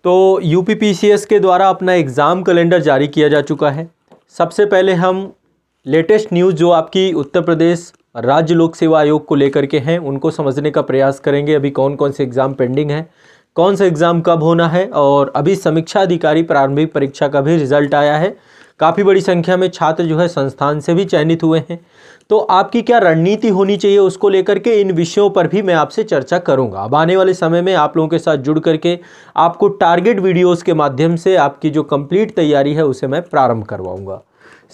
तो यूपीपीसीएस के द्वारा अपना एग्ज़ाम कैलेंडर जारी किया जा चुका है। सबसे पहले हम लेटेस्ट न्यूज़ जो आपकी उत्तर प्रदेश राज्य लोक सेवा आयोग को लेकर के हैं उनको समझने का प्रयास करेंगे। अभी कौन कौन से एग्ज़ाम पेंडिंग है, कौन सा एग्ज़ाम कब होना है, और अभी समीक्षा अधिकारी प्रारंभिक परीक्षा का भी रिजल्ट आया है। काफ़ी बड़ी संख्या में छात्र जो है संस्थान से भी चयनित हुए हैं। तो आपकी क्या रणनीति होनी चाहिए उसको लेकर के इन विषयों पर भी मैं आपसे चर्चा करूंगा। अब आने वाले समय में आप लोगों के साथ जुड़ करके आपको टारगेट वीडियोस के माध्यम से आपकी जो कंप्लीट तैयारी है उसे मैं प्रारंभ करवाऊंगा।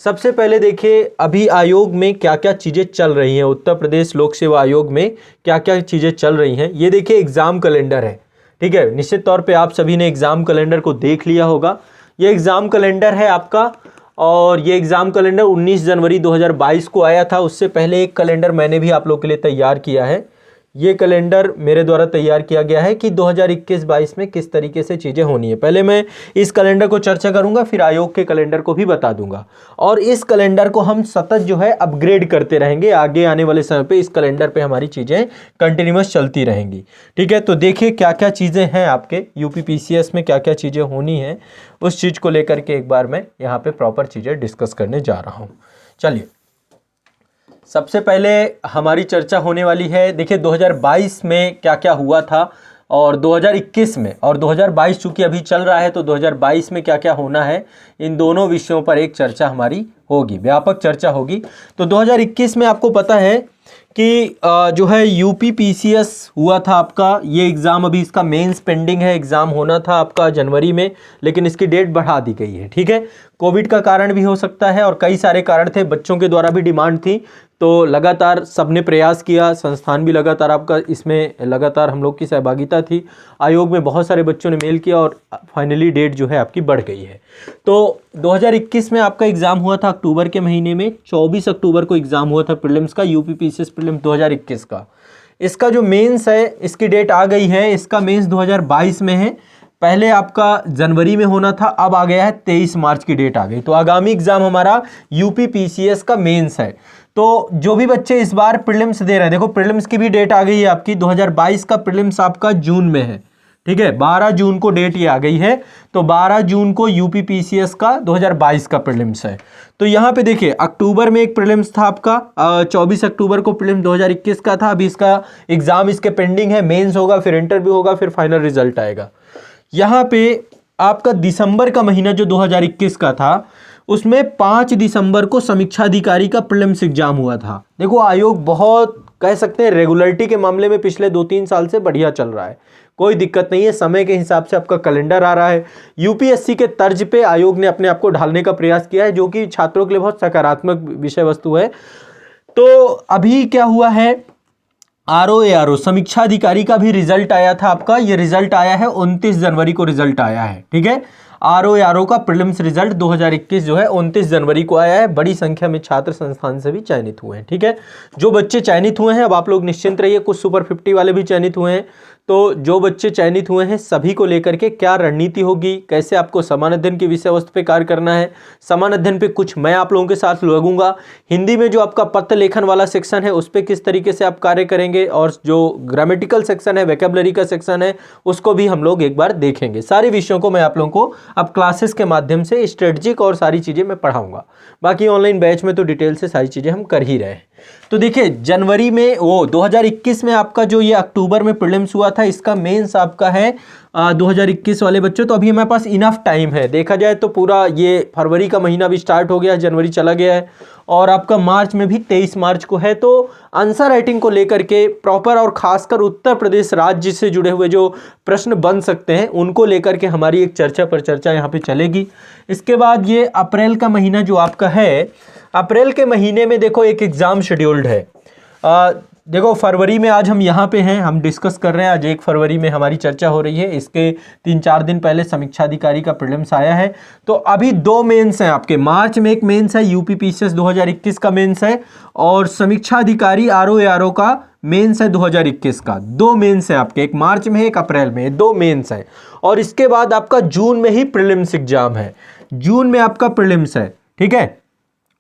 सबसे पहले देखिए अभी आयोग में क्या क्या चीज़ें चल रही हैं, उत्तर प्रदेश लोक सेवा आयोग में क्या क्या चीज़ें चल रही हैं। ये देखिए एग्ज़ाम कैलेंडर है, ठीक है। निश्चित तौर पे आप सभी ने एग्ज़ाम कैलेंडर को देख लिया होगा। ये एग्ज़ाम कैलेंडर है आपका, और ये एग्ज़ाम कैलेंडर 19 जनवरी 2022 को आया था। उससे पहले एक कैलेंडर मैंने भी आप लोगों के लिए तैयार किया है। ये कैलेंडर मेरे द्वारा तैयार किया गया है कि 2021-22 में किस तरीके से चीज़ें होनी है। पहले मैं इस कैलेंडर को चर्चा करूंगा, फिर आयोग के कैलेंडर को भी बता दूंगा, और इस कैलेंडर को हम सतत जो है अपग्रेड करते रहेंगे। आगे आने वाले समय पे इस कैलेंडर पे हमारी चीज़ें कंटिन्यूअस चलती रहेंगी, ठीक है। तो देखिए क्या क्या चीज़ें हैं आपके यूपीपीसीएस में, क्या क्या चीज़ें होनी हैं, उस चीज़ को लेकर के एक बार मैं यहाँ पे प्रॉपर चीज़ें डिस्कस करने जा रहा हूँ। चलिए सबसे पहले हमारी चर्चा होने वाली है। देखिए 2022 में क्या क्या हुआ था और 2021 में, और 2022 चूँकि अभी चल रहा है तो 2022 में क्या क्या होना है, इन दोनों विषयों पर एक चर्चा हमारी होगी, व्यापक चर्चा होगी। तो 2021 में आपको पता है कि जो है यूपीपीसीएस हुआ था आपका, ये एग्ज़ाम अभी इसका मेंस पेंडिंग है। एग्ज़ाम होना था आपका जनवरी में, लेकिन इसकी डेट बढ़ा दी गई है, ठीक है। कोविड का कारण भी हो सकता है और कई सारे कारण थे, बच्चों के द्वारा भी डिमांड थी, तो लगातार सबने प्रयास किया, संस्थान भी लगातार आपका इसमें लगातार हम लोग की सहभागिता थी। आयोग में बहुत सारे बच्चों ने मेल किया और फाइनली डेट जो है आपकी बढ़ गई है। तो 2021 में आपका एग्ज़ाम हुआ था अक्टूबर के महीने में, 24 अक्टूबर को एग्ज़ाम हुआ था प्रीलिम्स का, यूपीपीसीएस प्रीलिम्स 2021 का। इसका जो मेंस है इसकी डेट आ गई है, इसका मेंस 2022 में है। पहले आपका जनवरी में होना था, अब आ गया है 23 मार्च की डेट आ गई। तो आगामी एग्जाम हमारा यूपीपीसीएस का मेंस है। तो जो भी बच्चे इस बार प्रीलिम्स दे रहे हैं, देखो प्रीलिम्स की भी डेट आ गई है आपकी, 2022 का प्रीलिम्स आपका जून में है, ठीक है। 12 जून को डेट ये आ गई है, तो 12 जून को यूपीपीसीएस का 2022 का प्रीलिम्स है। तो यहाँ पे देखिए अक्टूबर में एक प्रीलिम्स था आपका, 24 अक्टूबर को प्रीलिम्स 2021 का था। अभी इसका एग्जाम इसके पेंडिंग है, मेंस होगा, फिर इंटरव्यू होगा, फिर फाइनल रिजल्ट आएगा। यहाँ पे आपका दिसंबर का महीना जो 2021 का था, उसमें 5 दिसंबर को समीक्षा अधिकारी का प्रीलिम्स एग्जाम हुआ था। देखो आयोग बहुत कह सकते हैं रेगुलरिटी के मामले में पिछले 2-3 साल से बढ़िया चल रहा है, कोई दिक्कत नहीं है। समय के हिसाब से आपका कैलेंडर आ रहा है। यूपीएससी के तर्ज पे आयोग ने अपने आप को ढालने का प्रयास किया है, जो कि छात्रों के लिए बहुत सकारात्मक विषय वस्तु है। तो अभी क्या हुआ है, आरओ समीक्षा अधिकारी का भी रिजल्ट आया था आपका। ये रिजल्ट आया है 29 जनवरी को रिजल्ट आया है, ठीक है। आरओ का प्रीलिम्स रिजल्ट 2021 जो है 29 जनवरी को आया है। बड़ी संख्या में छात्र संस्थान से भी चयनित हुए हैं, ठीक है। जो बच्चे चयनित हुए हैं अब आप लोग निश्चिंत रहिए, कुछ सुपर 50 वाले भी चयनित हुए हैं। तो जो बच्चे चयनित हुए हैं सभी को लेकर के क्या रणनीति होगी, कैसे आपको समान अध्ययन की विषय वस्तु पे कार्य करना है, समान अध्ययन पे कुछ मैं आप लोगों के साथ लगूंगा। हिंदी में जो आपका पत्र लेखन वाला सेक्शन है उस पर किस तरीके से आप कार्य करेंगे, और जो ग्रामेटिकल सेक्शन है, वोकैबुलरी का सेक्शन है, उसको भी हम लोग एक बार देखेंगे। सारे विषयों को मैं आप लोगों को अब क्लासेस के माध्यम से स्ट्रेटजिक और सारी चीज़ें मैं पढ़ाऊंगा। बाकी ऑनलाइन बैच में तो डिटेल से सारी चीज़ें हम कर ही रहे हैं। तो देखिए जनवरी में 2021 में आपका जो ये अक्टूबर में प्रीलिम्स हुआ था, इसका मेंस आपका है 2021 वाले बच्चों। तो अभी हमारे पास इनफ टाइम है, देखा जाए तो पूरा ये फरवरी का महीना भी स्टार्ट हो गया है, जनवरी चला गया है, और आपका मार्च में भी 23 मार्च को है। तो आंसर राइटिंग को लेकर के प्रॉपर, और खासकर उत्तर प्रदेश राज्य से जुड़े हुए जो प्रश्न बन सकते हैं उनको लेकर के हमारी एक चर्चा पर चर्चा यहाँ पे चलेगी। इसके बाद ये अप्रैल का महीना जो आपका है, अप्रैल के महीने में देखो एक एग्ज़ाम शेड्यूल्ड है। देखो फरवरी में आज हम यहाँ पे हैं, हम डिस्कस कर रहे हैं, आज 1 फरवरी में हमारी चर्चा हो रही है। इसके 3-4 दिन पहले समीक्षा अधिकारी का प्रीलिम्स आया है। तो अभी 2 मेंस हैं आपके, मार्च में एक मेंस है, यूपीपीसीएस 2021 का मेंस है, और समीक्षा अधिकारी आरओ का मेंस है 2021 का। 2 मेंस है आपके, एक मार्च में एक अप्रैल में, 2 मेंस है। और इसके बाद आपका जून में ही प्रीलिम्स एग्जाम है, जून में आपका प्रीलिम्स है, ठीक है।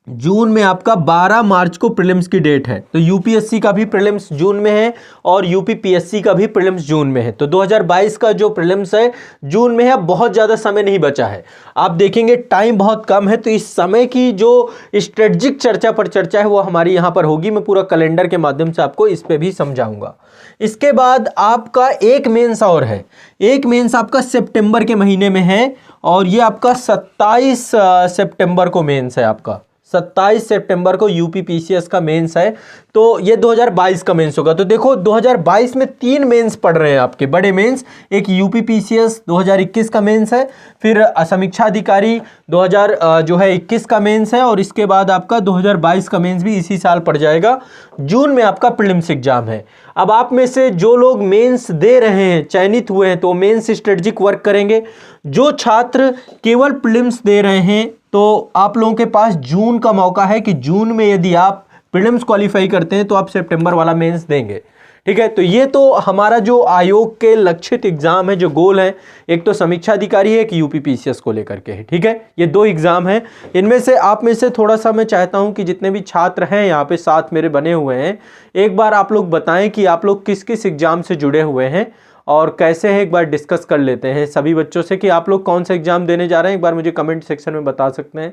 जून में आपका 12 मार्च को प्रीलिम्स की डेट है। तो यूपीएससी का भी प्रीलिम्स जून में है और यूपीपीएससी का भी प्रीलिम्स जून में है। तो 2022 का जो प्रीलिम्स है जून में है। अब बहुत ज़्यादा समय नहीं बचा है, आप देखेंगे टाइम बहुत कम है। तो इस समय की जो स्ट्रेटजिक चर्चा पर चर्चा है वो हमारी यहाँ पर होगी। मैं पूरा कैलेंडर के माध्यम से आपको इस पर भी समझाऊंगा। इसके बाद आपका एक मेंस और है। एक मेंस आपका सितंबर के महीने में है और ये आपका 27 सितंबर को मेंस है। आपका 27 सितंबर को यूपीपीसीएस का मेंस है। तो ये 2022 का मेंस होगा। तो देखो 2022 में 3 मेंस पड़ रहे हैं आपके बड़े मेंस। एक यूपीपीसीएस 2021 का मेंस है, फिर समीक्षा अधिकारी 2021 का मेंस है और इसके बाद आपका 2022 का मेंस भी इसी साल पड़ जाएगा। जून में आपका प्रीलिम्स एग्जाम है। अब आप में से जो लोग मेंस दे रहे हैं, चयनित हुए हैं, तो मेंस स्ट्रेटजिक वर्क करेंगे। जो छात्र केवल प्रीलिम्स दे रहे हैं तो आप लोगों के पास जून का मौका है कि जून में यदि आप प्रीलिम्स क्वालिफाई करते हैं तो आप सितंबर वाला मेंस देंगे। ठीक है, तो ये तो हमारा जो आयोग के लक्षित एग्जाम है, जो गोल है, एक तो समीक्षा अधिकारी है, एक यूपीपीसीएस को लेकर के है। ठीक है, ये 2 एग्जाम हैं। इनमें से आप में से थोड़ा सा मैं चाहता हूं कि जितने भी छात्र हैं यहाँ पे साथ मेरे बने हुए हैं, एक बार आप लोग बताएं कि आप लोग किस किस एग्जाम से जुड़े हुए हैं और कैसे है, एक बार डिस्कस कर लेते हैं सभी बच्चों से कि आप लोग कौन सा एग्जाम देने जा रहे हैं। एक बार मुझे कमेंट सेक्शन में बता सकते हैं।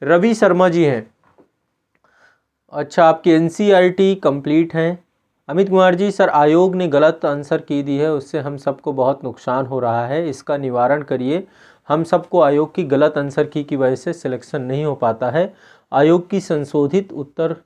रवि शर्मा जी हैं, अच्छा आपकी एनसीईआरटी कंप्लीट है। अमित कुमार जी, सर आयोग ने गलत आंसर की दी है, उससे हम सबको बहुत नुकसान हो रहा है, इसका निवारण करिए। हम सबको आयोग की गलत आंसर की वजह से सिलेक्शन नहीं हो पाता है। आयोग की संशोधित उत्तर,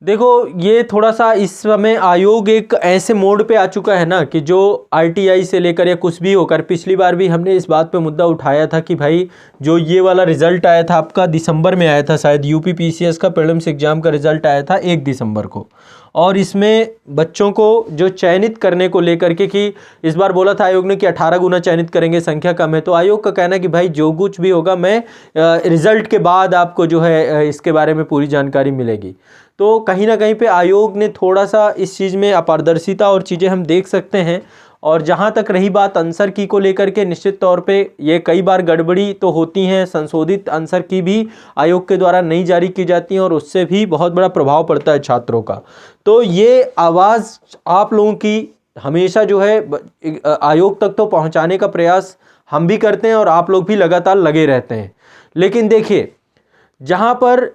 देखो ये थोड़ा सा इस समय आयोग एक ऐसे मोड पे आ चुका है ना कि जो आरटीआई से लेकर या कुछ भी होकर, पिछली बार भी हमने इस बात पे मुद्दा उठाया था कि भाई जो ये वाला रिजल्ट आया था आपका दिसंबर में आया था, शायद यूपीपीसीएस का प्रीलिम्स एग्जाम का रिजल्ट आया था 1 दिसंबर को, और इसमें बच्चों को जो चयनित करने को लेकर के कि इस बार बोला था आयोग ने कि 18 गुना चयनित करेंगे, संख्या कम है। तो आयोग का कहना है कि भाई जो कुछ भी होगा मैं रिजल्ट के बाद आपको जो है इसके बारे में पूरी जानकारी मिलेगी। तो कहीं ना कहीं पे आयोग ने थोड़ा सा इस चीज़ में अपारदर्शिता और चीज़ें हम देख सकते हैं। और जहाँ तक रही बात आंसर की को लेकर के, निश्चित तौर पे ये कई बार गड़बड़ी तो होती हैं, संशोधित आंसर की भी आयोग के द्वारा नहीं जारी की जाती हैं और उससे भी बहुत बड़ा प्रभाव पड़ता है छात्रों का। तो ये आवाज़ आप लोगों की हमेशा जो है आयोग तक तो पहुँचाने का प्रयास हम भी करते हैं और आप लोग भी लगातार लगे रहते हैं। लेकिन देखिए, जहाँ पर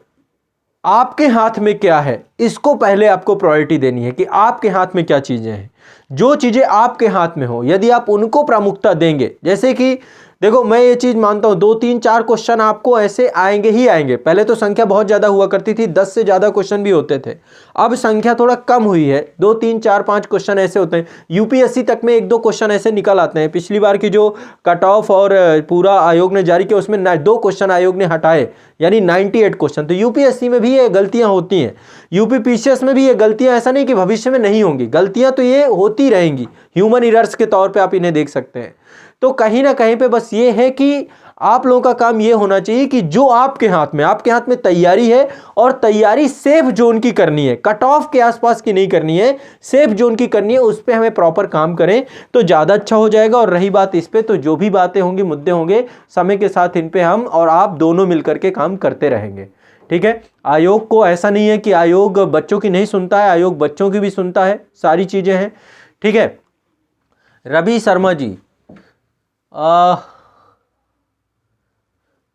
आपके हाथ में क्या है इसको पहले आपको प्रायोरिटी देनी है कि आपके हाथ में क्या चीज़ें हैं। जो चीज़ें आपके हाथ में हो यदि आप उनको प्रामुख्यता देंगे, जैसे कि देखो मैं ये चीज़ मानता हूँ 2 3 4 क्वेश्चन आपको ऐसे आएंगे ही आएंगे। पहले तो संख्या बहुत ज़्यादा हुआ करती थी, 10 से ज़्यादा क्वेश्चन भी होते थे, अब संख्या थोड़ा कम हुई है, 2 3 4 5 क्वेश्चन ऐसे होते हैं। यूपीएससी तक में 1 2 क्वेश्चन ऐसे निकल आते हैं। पिछली बार की जो कट ऑफ और पूरा आयोग ने जारी किया उसमें 2 क्वेश्चन आयोग ने हटाए, यानी 98 क्वेश्चन। तो यूपीएससी में भी ये गलतियाँ होती हैं, यूपीपीसीएस में भी ये गलतियाँ, ऐसा नहीं कि भविष्य में नहीं होंगी, गलतियाँ तो ये होती रहेंगी, ह्यूमन एरर्स के तौर पे आप इन्हें देख सकते हैं। तो कहीं ना कहीं पे बस ये है कि आप लोगों का काम ये होना चाहिए कि जो आपके हाथ में तैयारी है और तैयारी सेफ जोन की करनी है, कट ऑफ के आसपास की नहीं करनी है, सेफ जोन की करनी है, उस पर हमें प्रॉपर काम करें तो ज़्यादा अच्छा हो जाएगा। और रही बात इस पे, तो जो भी बातें होंगी, मुद्दे होंगे, समय के साथ इन पे हम और आप दोनों मिलकर के काम करते रहेंगे। ठीक है, आयोग को ऐसा नहीं है कि आयोग बच्चों की नहीं सुनता है, आयोग बच्चों की भी सुनता है, सारी चीज़ें हैं। ठीक है, रवि शर्मा जी,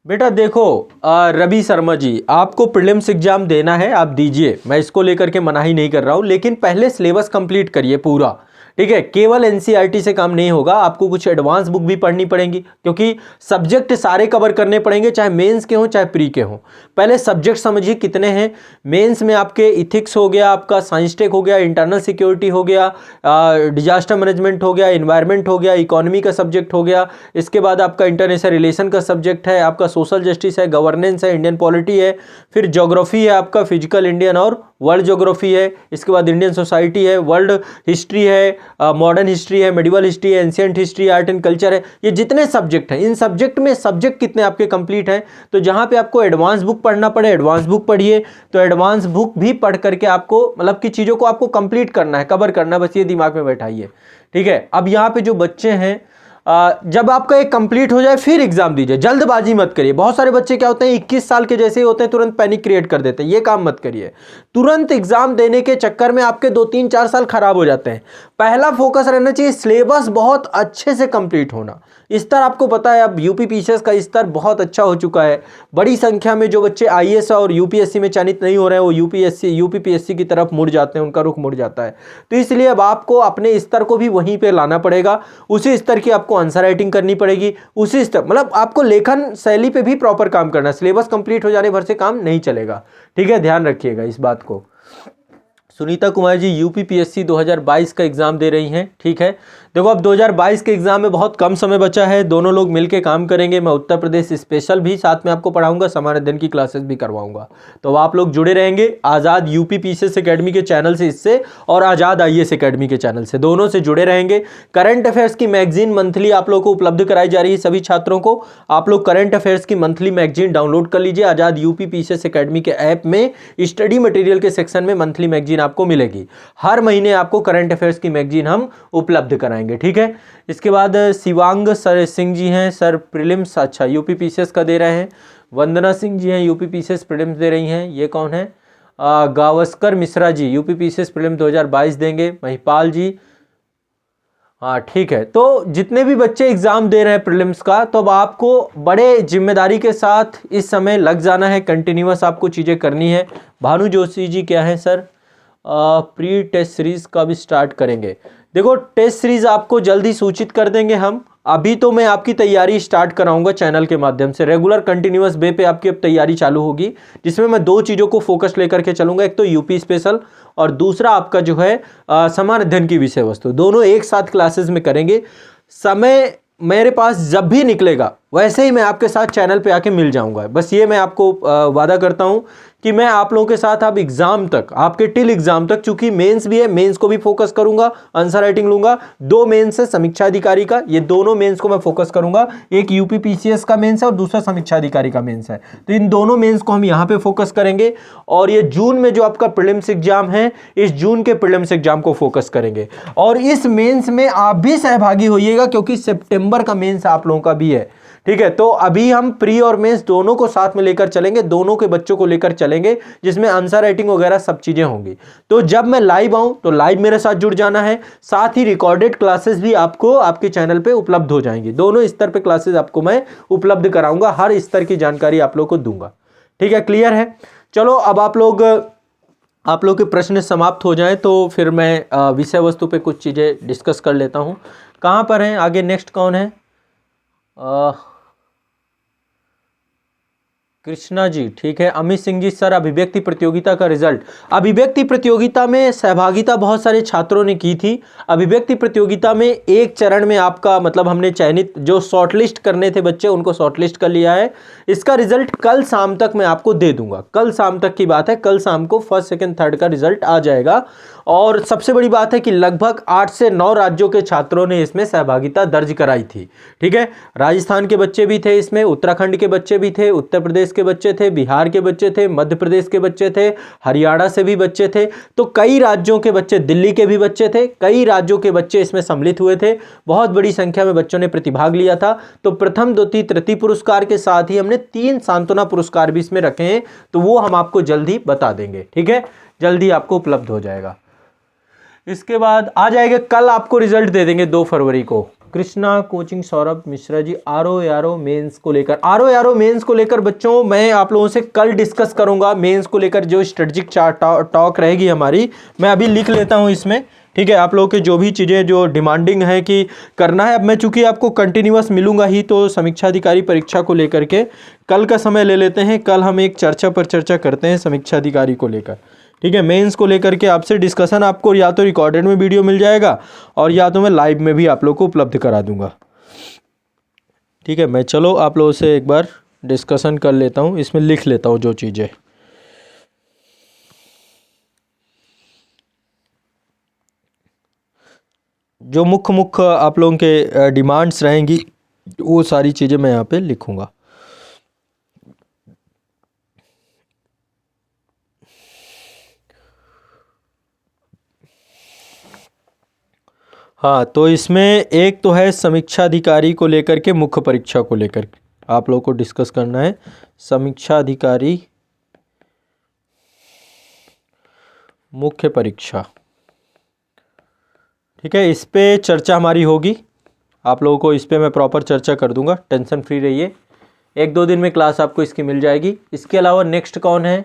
बेटा देखो रवि शर्मा जी, आपको प्रीलिम्स एग्जाम देना है, आप दीजिए, मैं इसको लेकर के मना ही नहीं कर रहा हूं, लेकिन पहले सिलेबस कंप्लीट करिए पूरा। ठीक है, केवल एनसीईआरटी से काम नहीं होगा, आपको कुछ एडवांस बुक भी पढ़नी पड़ेंगी, क्योंकि सब्जेक्ट सारे कवर करने पड़ेंगे, चाहे मेंस के हों चाहे प्री के हों। पहले सब्जेक्ट समझिए कितने हैं। मेंस में आपके इथिक्स हो गया, आपका साइंस टेक हो गया, इंटरनल सिक्योरिटी हो गया, डिजास्टर मैनेजमेंट हो गया, इन्वायरमेंट हो गया, इकोनॉमी का सब्जेक्ट हो गया, इसके बाद आपका इंटरनेशनल रिलेशन का सब्जेक्ट है, आपका सोशल जस्टिस है, गवर्नेंस है, इंडियन पॉलिटी है, फिर ज्योग्राफी है आपका, फिजिकल इंडियन और वर्ल्ड ज्योग्राफी है, इसके बाद इंडियन सोसाइटी है, वर्ल्ड हिस्ट्री है, मॉडर्न हिस्ट्री है, मेडिवल हिस्ट्री है, ancient history, art and culture है। ये जितने सब्जेक्ट हैं, इन सब्जेक्ट में सब्जेक्ट कितने आपके कंप्लीट हैं। तो जहां पे आपको एडवांस बुक पढ़ना पड़े, एडवांस बुक पढ़िए। तो एडवांस बुक भी पढ़ करके आपको मतलब कि चीज़ों को आपको कंप्लीट करना है, कवर करना है, बस ये दिमाग में बैठाइए। ठीक है, अब यहाँ पे जो बच्चे हैं जब आपका एक कंप्लीट हो जाए फिर एग्जाम दीजिए, जल्दबाजी मत करिए। बहुत सारे बच्चे क्या होते हैं 21 साल के जैसे ही होते हैं तुरंत पैनिक क्रिएट कर देते हैं, ये काम मत करिए। तुरंत एग्जाम देने के चक्कर में आपके 2 3 4 साल खराब हो जाते हैं। पहला फोकस रहना चाहिए सिलेबस बहुत अच्छे से कंप्लीट होना। स्तर आपको पता है अब यूपी पीसीएस का स्तर बहुत अच्छा हो चुका है। बड़ी संख्या में जो बच्चे आईएएस और यूपीएससी में चयनित नहीं हो रहे हैं वो यूपीपीएससी की तरफ मुड़ जाते हैं, उनका रुख मुड़ जाता है। तो इसलिए अब आपको अपने स्तर को भी वहीं पे लाना पड़ेगा, उसी स्तर की आपको आंसर राइटिंग करनी पड़ेगी, उसी स्तर मतलब आपको लेखन शैली पे भी प्रॉपर काम करना है। सिलेबस कंप्लीट हो जाने भर से काम नहीं चलेगा, ठीक है, ध्यान रखिएगा इस बात को। सुनीता कुमार जी यूपीपीएससी 2022 का एग्जाम दे रही हैं, ठीक है। देखो अब 2022 के एग्जाम में बहुत कम समय बचा है, दोनों लोग मिलकर काम करेंगे। मैं उत्तर प्रदेश स्पेशल भी साथ में आपको पढ़ाऊंगा, सामान्य अध्ययन की क्लासेस भी करवाऊंगा, तो आप लोग जुड़े रहेंगे आज़ाद यूपी पीसीएस एकेडमी के चैनल से इससे, और आज़ाद आईएएस एकेडमी के चैनल से, दोनों से जुड़े रहेंगे। करंट अफेयर्स की मैगजीन मंथली आप लोग को उपलब्ध कराई जा रही है सभी छात्रों को। आप लोग करंट अफेयर्स की मंथली मैगजीन डाउनलोड कर लीजिए आज़ाद यूपी पीसीएस एकेडमी के ऐप में, स्टडी मटेरियल के सेक्शन में मंथली मैगजीन आपको मिलेगी। हर महीने आपको करंट अफेयर्स की मैगजीन हम उपलब्ध कराएंगे, ठीक है। इसके बाद शिवांग सर सिंह जी हैं, सर प्रीलिम्स अच्छा यूपी पीसीएस का दे रहे हैं। वंदना सिंह जी हैं यूपी पीसीएस प्रीलिम्स दे रही हैं, ये कौन है? Gavaskar Mishra ji UP PCS prelims 2022 देंगे। महिपाल जी, हाँ ठीक है। तो जितने भी बच्चे एग्जाम दे रहे हैं प्रीलिम्स का, तो अब आपको बड़े जिम्मेदारी के साथ इस समय लग जाना है, कंटिन्यूअस आपको चीज़ें करनी है। भानु जोशी जी क्या है सर? प्री टेस्ट सीरीज का भी स्टार्ट करेंगे। देखो टेस्ट सीरीज आपको जल्दी सूचित कर देंगे हम। अभी तो मैं आपकी तैयारी स्टार्ट कराऊंगा चैनल के माध्यम से, रेगुलर कंटिन्यूअस बे पे आपकी अब तैयारी चालू होगी, जिसमें मैं 2 चीज़ों को फोकस लेकर के चलूंगा, एक तो यूपी स्पेशल और दूसरा आपका जो है सामान्य अध्ययन की विषय वस्तु, दोनों एक साथ क्लासेस में करेंगे। समय मेरे पास जब भी निकलेगा वैसे ही मैं आपके साथ चैनल पे आके मिल जाऊंगा। बस ये मैं आपको वादा करता हूं कि मैं आप लोगों के साथ अब एग्जाम तक, आपके टिल एग्जाम तक, चूंकि मेंस भी है, मेंस को भी फोकस करूंगा, आंसर राइटिंग लूंगा। 2 मेंस है समीक्षा अधिकारी का, ये दोनों मेंस को मैं फोकस करूंगा। एक यूपी पीसीएस का मेंस है और दूसरा समीक्षा अधिकारी का मेंस है, तो इन दोनों मेंस को हम यहाँ पे फोकस करेंगे। और ये जून में जो आपका प्रीलिम्स एग्जाम है, इस जून के प्रीलिम्स एग्जाम को फोकस करेंगे। और इस मेंस में आप भी सहभागी होइएगा, क्योंकि सितंबर का मेंस आप लोगों का भी है, ठीक है। तो अभी हम प्री और मेंस दोनों को साथ में लेकर चलेंगे, दोनों के बच्चों को लेकर चलेंगे, जिसमें आंसर राइटिंग वगैरह सब चीजें होंगी। तो जब मैं लाइव आऊं तो लाइव मेरे साथ जुड़ जाना है, साथ ही रिकॉर्डेड क्लासेस भी आपको आपके चैनल पे उपलब्ध हो जाएंगी। दोनों स्तर पे क्लासेस आपको मैं उपलब्ध कराऊंगा, हर स्तर की जानकारी आप लोग को दूंगा, ठीक है, क्लियर है। चलो अब आप लोग के प्रश्न समाप्त हो जाएं तो फिर मैं विषय वस्तु पे कुछ चीज़ें डिस्कस कर लेता हूं। कहां पर हैं आगे, नेक्स्ट कौन है? कृष्णा जी, ठीक है। अमित सिंह जी, सर अभिव्यक्ति प्रतियोगिता का रिजल्ट। अभिव्यक्ति प्रतियोगिता में सहभागिता बहुत सारे छात्रों ने की थी। अभिव्यक्ति प्रतियोगिता में एक चरण में आपका मतलब हमने चयनित जो शॉर्टलिस्ट करने थे बच्चे, उनको शॉर्टलिस्ट कर लिया है। इसका रिजल्ट कल शाम तक मैं आपको दे दूंगा, कल शाम तक की बात है, कल शाम को फर्स्ट सेकंड थर्ड का रिजल्ट आ जाएगा। और सबसे बड़ी बात है कि लगभग 8 से 9 राज्यों के छात्रों ने इसमें सहभागिता दर्ज कराई थी, ठीक है। राजस्थान के बच्चे भी थे इसमें, उत्तराखंड के बच्चे भी थे, उत्तर प्रदेश के बच्चे थे, बिहार के बच्चे थे, मध्य प्रदेश के बच्चे थे, हरियाणा से भी बच्चे थे। तो कई राज्यों के बच्चे, दिल्ली के भी बच्चे थे, कई राज्यों के बच्चे इसमें सम्मिलित हुए थे। बहुत बड़ी संख्या में बच्चों ने प्रतिभाग लिया था। तो प्रथम द्वितीय तृतीय पुरस्कार के साथ ही हमने 3 सांत्वना पुरस्कार भी इसमें रखे हैं, तो वो हम आपको जल्दी बता देंगे, ठीक है, जल्दी आपको उपलब्ध हो जाएगा। इसके बाद आ जाएगा, कल आपको रिजल्ट दे देंगे 2 फरवरी को। Krishna coaching Saurabh Mishra ji, RO mains को लेकर, आरओ मेंस को लेकर बच्चों मैं आप लोगों से कल डिस्कस करूंगा। मेंस को लेकर जो स्ट्रेटजिक टॉक रहेगी हमारी, मैं अभी लिख लेता हूं इसमें, ठीक है। आप लोगों के जो भी चीज़ें जो डिमांडिंग है कि करना है, अब मैं चूंकि आपको कंटिन्यूअस मिलूंगा ही, तो समीक्षा अधिकारी परीक्षा को लेकर के कल का समय ले लेते हैं। कल हम एक चर्चा पर चर्चा करते हैं समीक्षा अधिकारी को लेकर, ठीक है। मेंस को लेकर के आपसे डिस्कशन आपको या तो रिकॉर्डेड में वीडियो मिल जाएगा और या तो मैं लाइव में भी आप लोग को उपलब्ध करा दूंगा, ठीक है। मैं चलो आप लोगों से एक बार डिस्कशन कर लेता हूँ, इसमें लिख लेता हूँ जो चीज़ें। जो मुख्य आप लोगों के डिमांड्स रहेंगी वो सारी चीज़ें मैं यहाँ पे लिखूँगा। हाँ, तो इसमें एक तो है समीक्षा अधिकारी को लेकर के, मुख्य परीक्षा को लेकर के आप लोगों को डिस्कस करना है। समीक्षा अधिकारी मुख्य परीक्षा, ठीक है, इस पे चर्चा हमारी होगी। आप लोगों को इस पे मैं प्रॉपर चर्चा कर दूंगा, टेंशन फ्री रहिए। 1-2 दिन में क्लास आपको इसकी मिल जाएगी। इसके अलावा नेक्स्ट कौन है?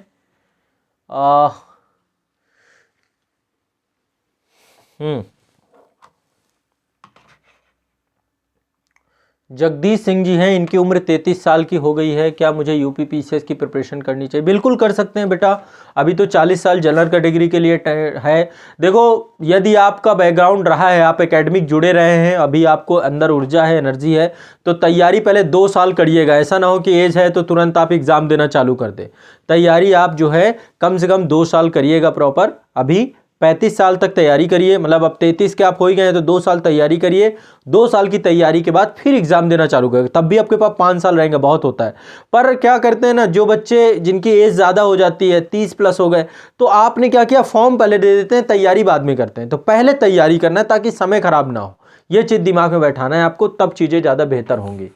जगदीश सिंह जी हैं, इनकी उम्र 33 साल की हो गई है। क्या मुझे यूपीपीसीएस की प्रिपरेशन करनी चाहिए? बिल्कुल कर सकते हैं बेटा, अभी तो 40 साल जनरल कैटेगरी के लिए है। देखो, यदि आपका बैकग्राउंड रहा है, आप एकेडमिक जुड़े रहे हैं, अभी आपको अंदर ऊर्जा है, एनर्जी है, तो तैयारी पहले 2 साल करिएगा। ऐसा ना हो कि एज है तो तुरंत आप एग्ज़ाम देना चालू कर दे। तैयारी आप जो है कम से कम 2 साल करिएगा प्रॉपर। अभी 35 साल तक तैयारी करिए, मतलब अब 33 के आप हो ही गए हैं तो 2 साल तैयारी करिए। 2 साल की तैयारी के बाद फिर एग्जाम देना चालू करेंगे, तब भी आपके पास 5 साल रहेंगे, बहुत होता है। पर क्या करते हैं ना, जो बच्चे जिनकी एज ज़्यादा हो जाती है, 30 प्लस हो गए, तो आपने क्या किया, फॉर्म पहले दे देते हैं, तैयारी बाद में करते हैं। तो पहले तैयारी करना है ताकि समय खराब ना हो, ये चीज़ दिमाग में बैठाना है आपको, तब चीज़ें ज़्यादा बेहतर होंगी।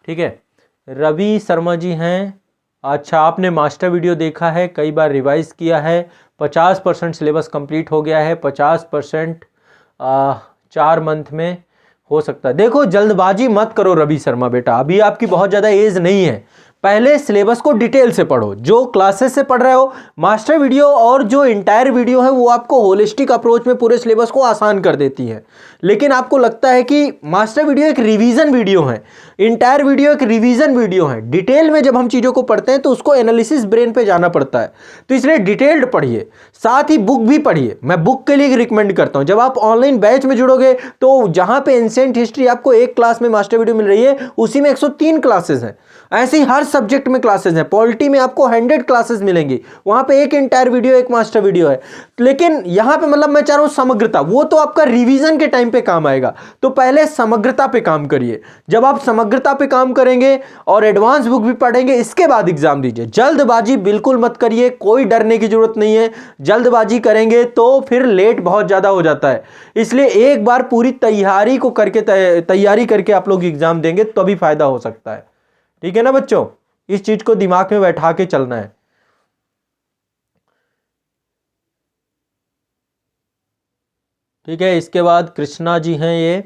ठीक है, रवि शर्मा जी हैं। अच्छा, आपने मास्टर वीडियो देखा है, कई बार रिवाइज किया है, 50% सिलेबस कंप्लीट हो गया है, 50% 4 मंथ में हो सकता है। देखो, जल्दबाजी मत करो रवि शर्मा बेटा, अभी आपकी बहुत ज़्यादा एज नहीं है। पहले सिलेबस को डिटेल से पढ़ो, जो क्लासेस से पढ़ रहे हो। मास्टर वीडियो और जो इंटायर वीडियो है वो आपको होलिस्टिक अप्रोच में पूरे सिलेबस को आसान कर देती है। लेकिन आपको लगता है कि मास्टर वीडियो एक रिवीजन वीडियो है, इंटायर वीडियो एक रिवीजन वीडियो है। डिटेल में जब हम चीज़ों को पढ़ते हैं तो उसको एनालिसिस ब्रेन पे जाना पड़ता है, तो इसलिए डिटेल्ड पढ़िए, साथ ही बुक भी पढ़िए। मैं बुक के लिए रिकमेंड करता हूँ। जब आप ऑनलाइन बैच में जुड़ोगे तो जहाँ पे एंशिएंट हिस्ट्री आपको एक क्लास में मास्टर वीडियो मिल रही है, उसी में 103 क्लासेस हैं। ऐसे ही हर सब्जेक्ट में क्लासेस हैं। पॉलिटी में आपको 100 क्लासेस मिलेंगी, वहां पे एक इंटायर वीडियो, एक मास्टर वीडियो है। लेकिन यहां पे मतलब मैं चाह रहा हूं समग्रता, वो तो आपका रिवीजन के टाइम पे काम आएगा। तो पहले समग्रता पे काम करिए। जब आप समग्रता पे काम करेंगे और एडवांस बुक भी पढ़ेंगे, इसके बाद एग्जाम दीजिए। जल्दबाजी बिल्कुल मत करिए, कोई डरने की जरूरत नहीं है। जल्दबाजी करेंगे तो फिर लेट बहुत ज्यादा हो जाता है। इसलिए एक बार पूरी तैयारी को करके तैयारी करके आप लोग एग्जाम देंगे तो भी फायदा हो सकता है। ठीक है ना बच्चों, इस चीज को दिमाग में बैठा के चलना है। ठीक है, इसके बाद कृष्णा जी हैं ये।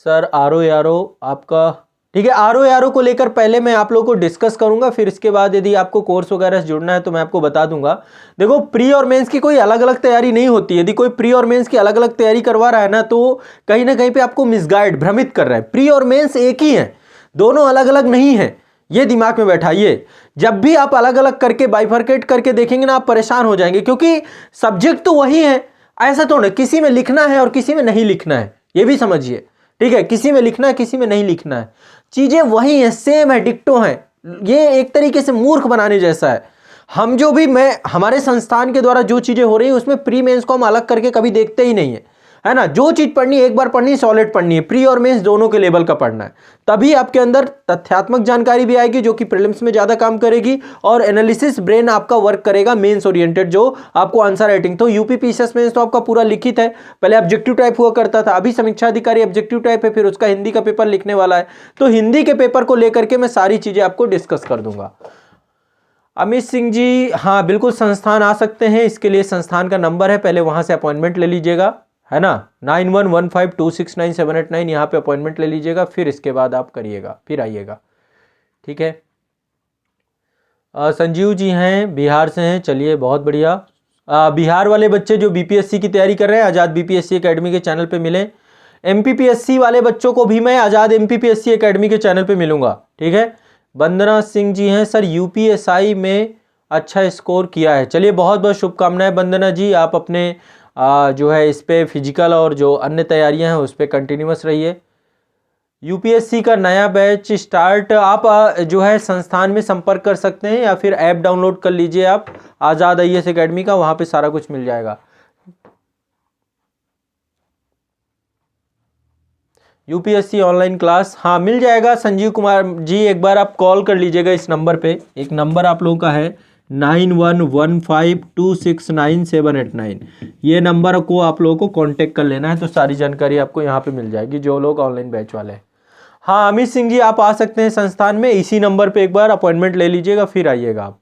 सर आरओ आपका, ठीक है, आरओ को लेकर पहले मैं आप लोगों को डिस्कस करूंगा, फिर इसके बाद यदि आपको कोर्स वगैरह से जुड़ना है तो मैं आपको बता दूंगा। देखो, प्री और मेंस की कोई अलग अलग तैयारी नहीं होती। यदि कोई प्री और मेंस की अलग अलग तैयारी करवा रहा है ना कहीं पे आपको मिसगाइड, भ्रमित कर रहा है। प्री और मेंस एक ही है, दोनों अलग अलग नहीं है, ये दिमाग में बैठाइए। जब भी आप अलग अलग करके बाइफरकेट करके देखेंगे ना, आप परेशान हो जाएंगे, क्योंकि सब्जेक्ट तो वही है। ऐसा तो नहीं किसी में लिखना है और किसी में नहीं लिखना है, ये भी समझिए। ठीक है, किसी में लिखना है, किसी में नहीं लिखना है, चीजें वही है, सेम है, डिक्टो है। ये एक तरीके से मूर्ख बनाने जैसा है। हम जो भी हमारे संस्थान के द्वारा जो चीजें हो रही है उसमें प्री मेंस को हम अलग करके कभी देखते ही नहीं है ना। जो चीज पढ़नी है एक बार पढ़नी, सॉलिड पढ़नी है, प्री और मेंस दोनों के लेवल का पढ़ना है। तभी आपके अंदर तथ्यात्मक जानकारी भी आएगी जो कि प्रीलिम्स में ज्यादा काम करेगी, और एनालिसिस ब्रेन आपका वर्क करेगा मेंस ओरिएंटेड, जो आपको आंसर राइटिंग। तो यूपीपीसीएस मेंस तो आपका पूरा लिखित है, पहले ऑब्जेक्टिव टाइप हुआ करता था, अभी समीक्षा अधिकारी ऑब्जेक्टिव टाइप है, फिर उसका हिंदी का पेपर लिखने वाला है। तो हिंदी के पेपर को लेकर के मैं सारी चीजें आपको डिस्कस कर दूंगा। अमित सिंह जी, हाँ बिल्कुल संस्थान आ सकते हैं, इसके लिए संस्थान का नंबर है, पहले वहां से अपॉइंटमेंट ले लीजिएगा, है ना, 9115269789, यहाँ पे अपॉइंटमेंट ले लीजिएगा, फिर इसके बाद आप करिएगा, फिर आइएगा। ठीक है, संजीव जी हैं, बिहार से हैं, चलिए बहुत बढ़िया। बिहार वाले बच्चे जो बीपीएससी की तैयारी कर रहे हैं, आज़ाद बीपीएससी एकेडमी के चैनल पे मिले। एमपीपीएससी वाले बच्चों को भी मैं आज़ाद एमपीपीएससी एकेडमी के चैनल पे मिलूंगा। ठीक है, वंदना सिंह जी हैं, सर यूपीएसआई में अच्छा स्कोर किया है। चलिए बहुत बहुत शुभकामनाएं वंदना जी, आप अपने जो है इस पे फिजिकल और जो अन्य तैयारियां हैं उस पर कंटिन्यूस रहिए। यूपीएससी का नया बैच स्टार्ट, आप जो है संस्थान में संपर्क कर सकते हैं, या फिर ऐप डाउनलोड कर लीजिए आप आज़ाद आईएएस एकेडमी का, वहाँ पे सारा कुछ मिल जाएगा। यूपीएससी ऑनलाइन क्लास, हाँ मिल जाएगा। संजीव कुमार जी, एक बार आप कॉल कर लीजिएगा इस नंबर पे, एक नंबर आप लोगों का है 9115269789। ये नंबर को आप लोगों को कांटेक्ट कर लेना है, तो सारी जानकारी आपको यहाँ पे मिल जाएगी जो लोग ऑनलाइन बैच वाले हैं। हाँ अमित सिंह जी, आप आ सकते हैं संस्थान में, इसी नंबर पे एक बार अपॉइंटमेंट ले लीजिएगा, फिर आइएगा आप।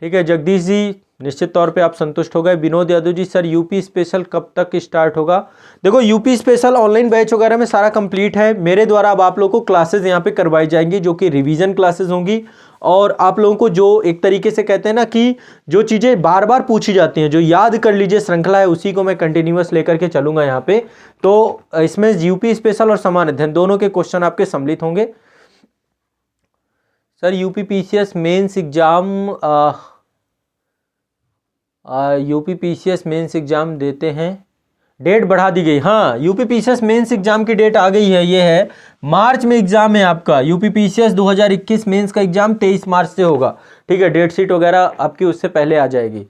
ठीक है जगदीश जी, निश्चित तौर पे आप संतुष्ट हो गए। Vinod Yadav ji, sir UP special कब तक स्टार्ट होगा? देखो यूपी स्पेशल ऑनलाइन बैच वगैरह में सारा कंप्लीट है मेरे द्वारा। अब आप लोगों को क्लासेस यहाँ पे करवाई जाएंगी जो कि रिवीजन क्लासेस होंगी, और आप लोगों को जो एक तरीके से कहते हैं ना कि जो चीज़ें बार बार पूछी जाती हैं, जो याद कर लीजिए श्रृंखला है, उसी को मैं कंटिन्यूअस लेकर के चलूंगा यहाँ पे। तो इसमें यूपी स्पेशल और समान अध्ययन दोनों के क्वेश्चन आपके सम्मिलित होंगे। Sir UP PCS mains exam देते हैं, डेट बढ़ा दी गई। हाँ यूपी पीसीएस मेंस एग्जाम की डेट आ गई है, ये है मार्च में एग्जाम है आपका। यूपी पीसीएस 2021 मेंस का एग्जाम 23 मार्च से होगा। ठीक है, डेट शीट वगैरह आपकी उससे पहले आ जाएगी।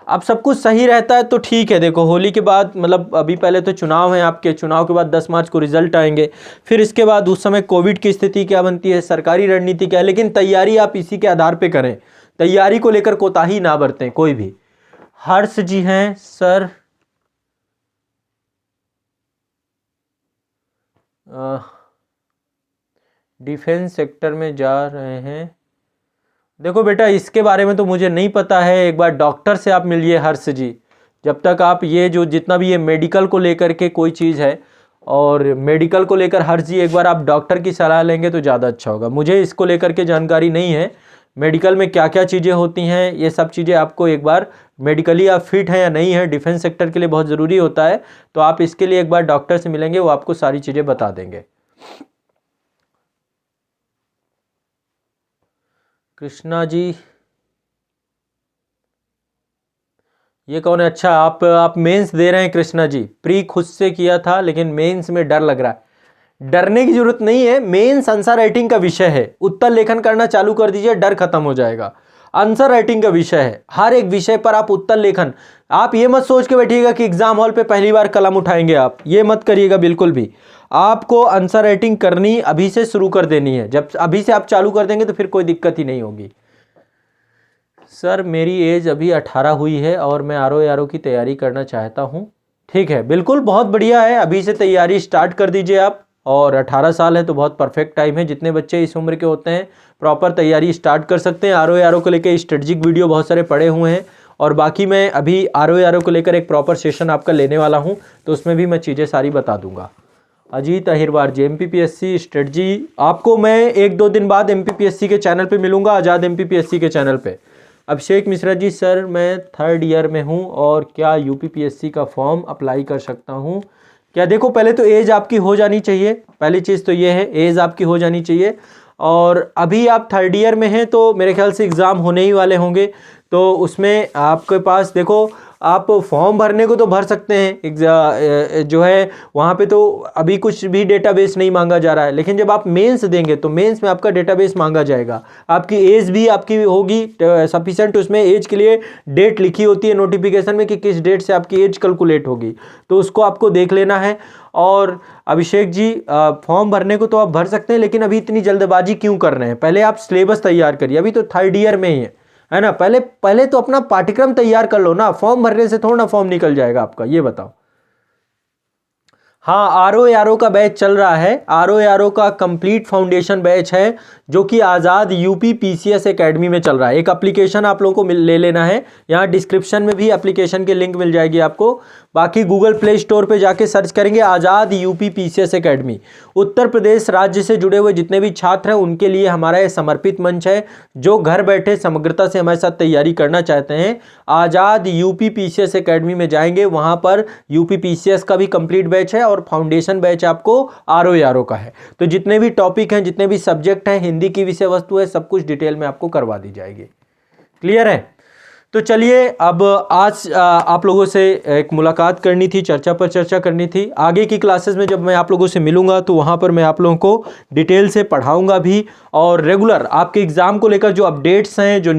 अब सब कुछ सही रहता है तो ठीक है। देखो होली के बाद, मतलब अभी पहले तो चुनाव है आपके, चुनाव के बाद 10 मार्च को रिजल्ट आएंगे, फिर इसके बाद उस समय कोविड की स्थिति क्या बनती है, सरकारी रणनीति क्या है, लेकिन तैयारी आप इसी के आधार पे करें, तैयारी को लेकर कोताही ना बरतें कोई भी। हर्ष जी हैं, सर डिफेंस सेक्टर में जा रहे हैं। देखो बेटा इसके बारे में तो मुझे नहीं पता है, एक बार डॉक्टर से आप मिलिए हर्ष जी। जब तक आप ये जो जितना भी ये मेडिकल को लेकर के कोई चीज़ है, और मेडिकल को लेकर हर्ष जी एक बार आप डॉक्टर की सलाह लेंगे तो ज़्यादा अच्छा होगा। मुझे इसको लेकर के जानकारी नहीं है, मेडिकल में क्या क्या चीज़ें होती हैं, ये सब चीज़ें आपको एक बार मेडिकली आप फिट हैं या नहीं है, डिफेंस सेक्टर के लिए बहुत ज़रूरी होता है, तो आप इसके लिए एक बार डॉक्टर से मिलेंगे, वो आपको सारी चीज़ें बता देंगे। कृष्णा जी, ये कौन है? अच्छा आप मेंस दे रहे हैं कृष्णा जी। प्री खुद से किया था लेकिन मेंस में डर लग रहा है। डरने की जरूरत नहीं है, मेंस आंसर राइटिंग का विषय है, उत्तर लेखन करना चालू कर दीजिए, डर खत्म हो जाएगा। आंसर राइटिंग का विषय है, हर एक विषय पर आप उत्तर लेखन, आप ये मत सोच के बैठिएगा कि एग्जाम हॉल पे पहली बार कलम उठाएंगे, आप ये मत करिएगा बिल्कुल भी। आपको आंसर राइटिंग करनी अभी से शुरू कर देनी है, जब अभी से आप चालू कर देंगे तो फिर कोई दिक्कत ही नहीं होगी। सर मेरी एज अभी 18 हुई है और मैं आरओ की तैयारी करना चाहता हूँ। ठीक है, बिल्कुल बहुत बढ़िया है, अभी से तैयारी स्टार्ट कर दीजिए आप। और 18 साल है तो बहुत परफेक्ट टाइम है, जितने बच्चे इस उम्र के होते हैं प्रॉपर तैयारी स्टार्ट कर सकते हैं। आरओ को लेकर स्ट्रेटजिक वीडियो बहुत सारे पड़े हुए हैं, और बाकी मैं अभी आरओ को लेकर एक प्रॉपर सेशन आपका लेने वाला हूँ, तो उसमें भी मैं चीज़ें सारी बता दूंगा। अजीत अहिरवार जी, एमपीपीएससी स्ट्रेटजी, आपको मैं 1-2 दिन बाद एमपीपीएससी के चैनल पे मिलूंगा, आज़ाद एमपीपीएससी के चैनल पे। अभिषेक मिश्रा जी, सर मैं 3rd ईयर में हूँ और क्या यूपीपीएससी का फॉर्म अप्लाई कर सकता हूँ क्या? देखो पहले तो एज आपकी हो जानी चाहिए, पहली चीज़ तो ये है एज आपकी हो जानी चाहिए, और अभी आप 3rd ईयर में हैं तो मेरे ख्याल से एग्ज़ाम होने ही वाले होंगे, तो उसमें आपके पास देखो आप फॉर्म भरने को तो भर सकते हैं, जो है वहाँ पे तो अभी कुछ भी डेटाबेस नहीं मांगा जा रहा है, लेकिन जब आप मेंस देंगे तो मेंस में आपका डेटाबेस मांगा जाएगा। आपकी एज भी आपकी होगी सफिशेंट, उसमें एज के लिए डेट लिखी होती है नोटिफिकेशन में कि किस डेट से आपकी एज कैलकुलेट होगी, तो उसको आपको देख लेना है। और अभिषेक जी फॉर्म भरने को तो आप भर सकते हैं, लेकिन अभी इतनी जल्दबाजी क्यों कर रहे हैं? पहले आप सिलेबस तैयार करिए, अभी तो 3rd ईयर में ही है ना, पहले तो अपना पाठ्यक्रम तैयार कर लो ना, फॉर्म भरने से थोड़ा ना फॉर्म निकल जाएगा आपका, ये बताओ। हाँ आरओ का बैच चल रहा है, आरओ का कंप्लीट फाउंडेशन बैच है जो कि आज़ाद यूपी पीसीएस एकेडमी में चल रहा है। एक एप्लीकेशन आप लोगों को ले लेना है, यहाँ डिस्क्रिप्शन में भी एप्लीकेशन की लिंक मिल जाएगी आपको, बाकी गूगल प्ले स्टोर पे जाके सर्च करेंगे आज़ाद UP PCS academy. Uttar Pradesh राज्य से जुड़े हुए जितने भी छात्र हैं उनके लिए हमारा ये समर्पित मंच है, जो घर बैठे समग्रता से हमारे साथ तैयारी करना चाहते हैं आज़ाद यूपी पीसीएस एकेडमी में जाएंगे, वहाँ पर यूपी पीसीएस का भी कंप्लीट बैच है और फाउंडेशन बैच आपको आरओ का है। तो जितने भी टॉपिक हैं, जितने भी सब्जेक्ट हैं, हिंदी की विषय वस्तु है, सब कुछ डिटेल में आपको करवा दी जाएगी। क्लियर है? तो चलिए अब आज आप लोगों से एक मुलाकात करनी थी, चर्चा पर चर्चा करनी थी। आगे की क्लासेस में जब मैं आप लोगों से मिलूंगा तो वहाँ पर मैं आप लोगों को डिटेल से पढ़ाऊंगा भी, और रेगुलर आपके एग्ज़ाम को लेकर जो अपडेट्स हैं, जो